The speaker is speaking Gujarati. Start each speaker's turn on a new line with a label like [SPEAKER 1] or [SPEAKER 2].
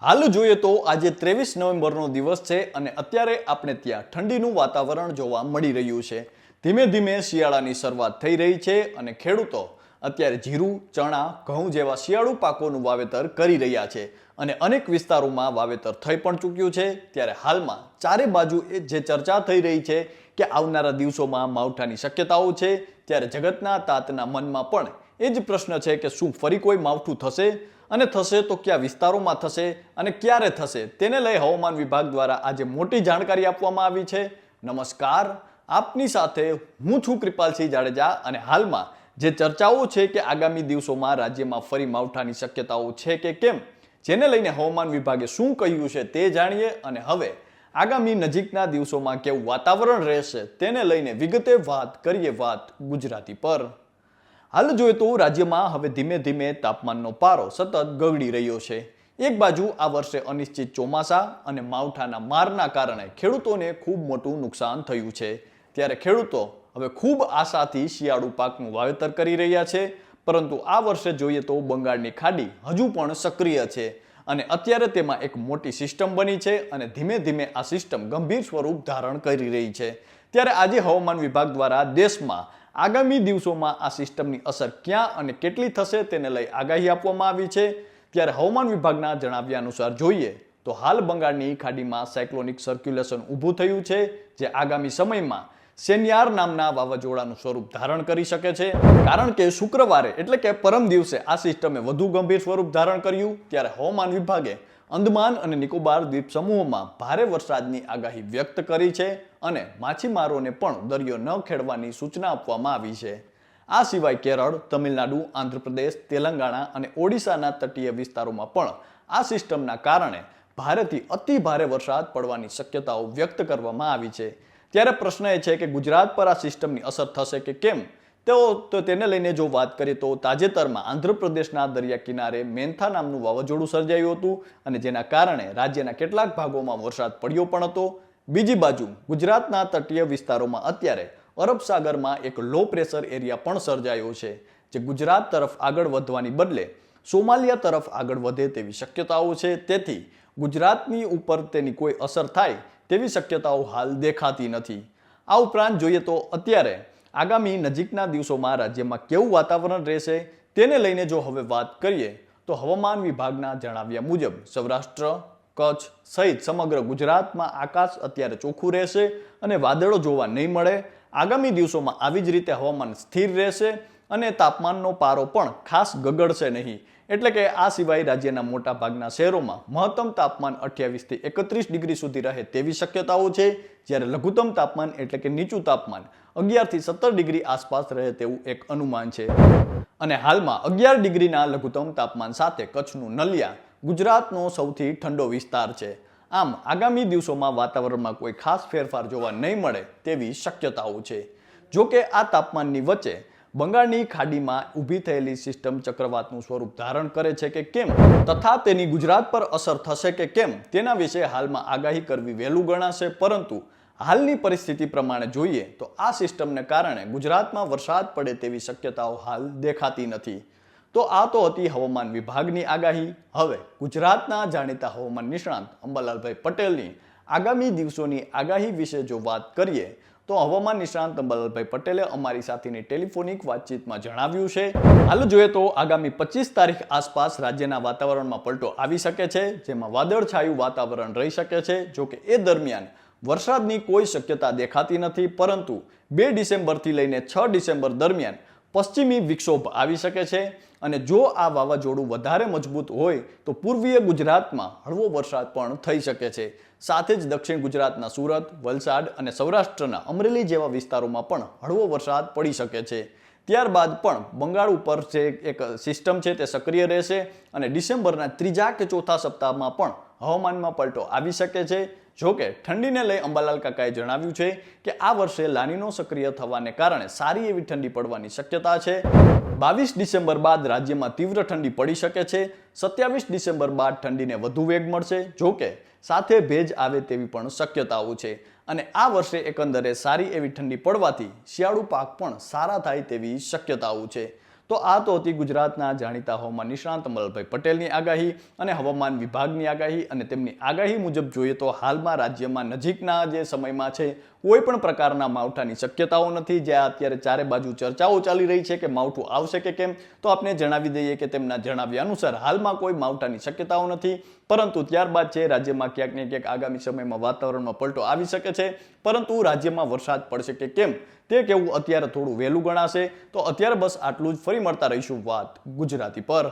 [SPEAKER 1] હાલ જોઈએ તો આજે 23 નવેમ્બરનો દિવસ છે અને અત્યારે આપણે ત્યાં ઠંડીનું વાતાવરણ જોવા મળી રહ્યું છે. ધીમે ધીમે શિયાળાની શરૂઆત થઈ રહી છે અને ખેડૂતો અત્યારે જીરું, ચણા, ઘઉં જેવા શિયાળુ પાકોનું વાવેતર કરી રહ્યા છે અને અનેક વિસ્તારોમાં વાવેતર થઈ પણ ચૂક્યું છે. ત્યારે હાલમાં ચારે બાજુ જે ચર્ચા થઈ રહી છે કે આવનારા દિવસોમાં માવઠાની શક્યતાઓ છે, ત્યારે જગતના તાતના મનમાં પણ એ જ પ્રશ્ન છે કે શું ફરી કોઈ માવઠું થશે અને થશે તો કયા વિસ્તારોમાં થશે અને ક્યારે થશે, તેને લઈ હવામાન વિભાગ દ્વારા આજે મોટી જાણકારી આપવામાં આવી છે. નમસ્કાર, આપની સાથે હું છું કૃપાલસિંહ જાડેજા અને હાલમાં જે ચર્ચાઓ છે કે આગામી દિવસોમાં રાજ્યમાં ફરી માવઠાની શક્યતાઓ છે કે કેમ, જેને લઈને હવામાન વિભાગે શું કહ્યું છે તે જાણીએ અને હવે આગામી નજીકના દિવસોમાં કેવું વાતાવરણ રહેશે તેને લઈને વિગતે વાત કરીએ. વાત ગુજરાતી પર. હાલ જોઈએ તો રાજ્યમાં હવે ધીમે ધીમે તાપમાનનો પારો સતત ગગડી રહ્યો છે. એક બાજુ આ વર્ષે અનિશ્ચિત ચોમાસા અને માવઠાના મારના કારણે ખેડૂતોને ખૂબ મોટું નુકસાન થયું છે. ત્યારે ખેડૂતો હવે ખૂબ આશાથી શિયાળુ પાકનું વાવેતર કરી રહ્યા છે, પરંતુ આ વર્ષે જોઈએ તો બંગાળની ખાડી હજુ પણ સક્રિય છે અને અત્યારે તેમાં એક મોટી સિસ્ટમ બની છે અને ધીમે ધીમે આ સિસ્ટમ ગંભીર સ્વરૂપ ધારણ કરી રહી છે. ત્યારે આજે હવામાન વિભાગ દ્વારા દેશમાં આગામી દિવસોમાં આ સિસ્ટમની અસર ક્યાં અને કેટલી થશે તેને લઈ આગાહી આપવામાં આવી છે. ત્યારે હવામાન વિભાગના જણાવ્યા અનુસાર જોઈએ તો હાલ બંગાળની ખાડીમાં સાયક્લોનિક સર્ક્યુલેશન ઊભું થયું છે, જે આગામી સમયમાં સેન્યાર નામના વાવાઝોડાનું સ્વરૂપ ધારણ કરી શકે છે. કારણ કે શુક્રવારે એટલે કે પરમ દિવસે આ સિસ્ટમે વધુ ગંભીર સ્વરૂપ ધારણ કર્યું. ત્યારે હવામાન વિભાગે અંદમાન અને નિકોબાર દ્વીપ સમૂહોમાં ભારે વરસાદની આગાહી વ્યક્ત કરી છે અને માછીમારોને પણ દરિયો ન ખેડવાની સૂચના આપવામાં આવી છે. આ સિવાય કેરળ, તમિલનાડુ, આંધ્રપ્રદેશ, તેલંગાણા અને ઓડિશાના તટીય વિસ્તારોમાં પણ આ સિસ્ટમના કારણે ભારેથી અતિ ભારે વરસાદ પડવાની શક્યતાઓ વ્યક્ત કરવામાં આવી છે. ત્યારે પ્રશ્ન એ છે કે ગુજરાત પર આ સિસ્ટમની અસર થશે કે કેમ, તો તેને લઈને જો વાત કરીએ તો તાજેતરમાં આંધ્રપ્રદેશના દરિયા કિનારે મેન્થા નામનું વાવાઝોડું સર્જાયું હતું અને જેના કારણે રાજ્યના કેટલાક ભાગોમાં વરસાદ પડ્યો પણ હતો. બીજી બાજુ ગુજરાતના તટીય વિસ્તારોમાં અત્યારે અરબ સાગરમાં એક લો પ્રેશર એરિયા પણ સર્જાયો છે, જે ગુજરાત તરફ આગળ વધવાની બદલે સોમાલિયા તરફ આગળ વધે તેવી શક્યતાઓ છે. તેથી ગુજરાતની ઉપર તેની કોઈ અસર થાય તેવી શક્યતાઓ હાલ દેખાતી નથી. આ ઉપરાંત જોઈએ તો અત્યારે આગામી નજીકના દિવસોમાં રાજ્યમાં કેવું વાતાવરણ રહેશે તેને લઈને જો હવે વાત કરીએ તો હવામાન વિભાગના જણાવ્યા મુજબ સૌરાષ્ટ્ર, કચ્છ સહિત સમગ્ર ગુજરાતમાં આકાશ અત્યારે ચોખ્ખું રહેશે અને વાદળો જોવા નહીં મળે. આગામી દિવસોમાં આવી જ રીતે હવામાન સ્થિર રહેશે અને તાપમાનનો પારો પણ ખાસ ગગડશે નહીં. એટલે કે આ સિવાય રાજ્યના મોટા ભાગના શહેરોમાં મહત્તમ તાપમાન 28 થી 31 ડિગ્રી સુધી રહે તેવી શક્યતાઓ છે, જ્યારે લઘુત્તમ તાપમાન એટલે કે નીચું તાપમાન 11 થી 17 ડિગ્રી આસપાસ રહે તેવું એક અનુમાન છે. અને હાલમાં 11 ડિગ્રીના લઘુત્તમ તાપમાન સાથે કચ્છનું નલિયા ગુજરાતનો સૌથી ઠંડો વિસ્તાર છે. આમ આગામી દિવસોમાં વાતાવરણમાં કોઈ ખાસ ફેરફાર જોવા નહીં મળે તેવી શક્યતાઓ છે. જોકે આ તાપમાનની વચ્ચે બંગાળની ખાડીમાં ઊભી થયેલી સિસ્ટમ ચક્રવાતનું સ્વરૂપ ધારણ કરે છે કે કેમ તથા તેની ગુજરાત પર અસર થશે કે કેમ તેના વિશે હાલમાં આગાહી કરવી વહેલું ગણાશે, પરંતુ હાલની પરિસ્થિતિ પ્રમાણે જોઈએ તો આ સિસ્ટમને કારણે ગુજરાતમાં વરસાદ પડે તેવી શક્યતાઓ હાલ દેખાતી નથી. તો આ તો હતી હવામાન વિભાગની આગાહી. હવે ગુજરાતના જાણીતા હવામાન નિષ્ણાંત અંબાલાલભાઈ પટેલની આગામી દિવસોની આગાહી વિશે જો વાત કરીએ તો હવામાન નિષ્ણાંત અંબાલાલભાઈ પટેલે અમારી સાથેની ટેલિફોનિક વાતચીતમાં જણાવ્યું છે. હાલ જોઈએ તો આગામી 25 તારીખ આસપાસ રાજ્યના વાતાવરણમાં પલટો આવી શકે છે, જેમાં વાદળછાયું વાતાવરણ રહી શકે છે. જોકે એ દરમિયાન વરસાદની કોઈ શક્યતા દેખાતી નથી, પરંતુ 2 ડિસેમ્બરથી લઈને 6 ડિસેમ્બર દરમિયાન પશ્ચિમી વિક્ષોભ આવી શકે છે અને જો આ વાવાઝોડું વધારે મજબૂત હોય તો પૂર્વીય ગુજરાતમાં હળવો વરસાદ પણ થઈ શકે છે. સાથે જ દક્ષિણ ગુજરાતના સુરત, વલસાડ અને સૌરાષ્ટ્રના અમરેલી જેવા વિસ્તારોમાં પણ હળવો વરસાદ પડી શકે છે. ત્યારબાદ પણ બંગાળ ઉપર જે એક સિસ્ટમ છે તે સક્રિય રહેશે અને ડિસેમ્બરના 3જા કે 4થા સપ્તાહમાં પણ હવામાનમાં પલટો આવી શકે છે. જોકે ઠંડીને લઈ અંબાલાલ કાકાએ જણાવ્યું છે કે આ વર્ષે લાનીનો સક્રિય થવાને કારણે સારી એવી ઠંડી પડવાની શક્યતા છે. 22 ડિસેમ્બર બાદ રાજ્યમાં તીવ્ર ઠંડી પડી શકે છે. 27 ડિસેમ્બર બાદ ઠંડીને વધુ વેગ મળશે. જોકે સાથે ભેજ આવે તેવી પણ શક્યતાઓ છે અને આ વર્ષે એકંદરે સારી એવી ઠંડી પડવાથી શિયાળુ પાક પણ સારા થાય તેવી શક્યતાઓ છે. તો આ તો હતી ગુજરાતના જાણીતા હવામાન નિષ્ણાંત અમલભાઈ પટેલની આગાહી અને હવામાન વિભાગની આગાહી. અને તેમની આગાહી મુજબ જોઈએ તો હાલમાં રાજ્યમાં નજીકના જે સમયમાં છે કોઈ પણ પ્રકારના માવઠાની શક્યતાઓ નથી. જ્યાં અત્યારે ચારે બાજુ ચર્ચાઓ ચાલી રહી છે કે માવઠું આવશે કે કેમ, તો આપને જણાવી દઈએ કે તેમના જણાવ્યા અનુસાર હાલમાં કોઈ માવઠાની શક્યતાઓ નથી. પરંતુ ત્યારબાદ છે રાજ્યમાં ક્યાંક ને ક્યાંક આગામી સમયમાં વાતાવરણમાં પલટો આવી શકે છે. પરંતુ રાજ્યમાં વરસાદ પડશે કે કેમ તે કહેવું અત્યારે થોડું વહેલું ગણાશે. તો અત્યારે બસ આટલું જ. ફરી મળતા રહીશું વાત ગુજરાતી પર.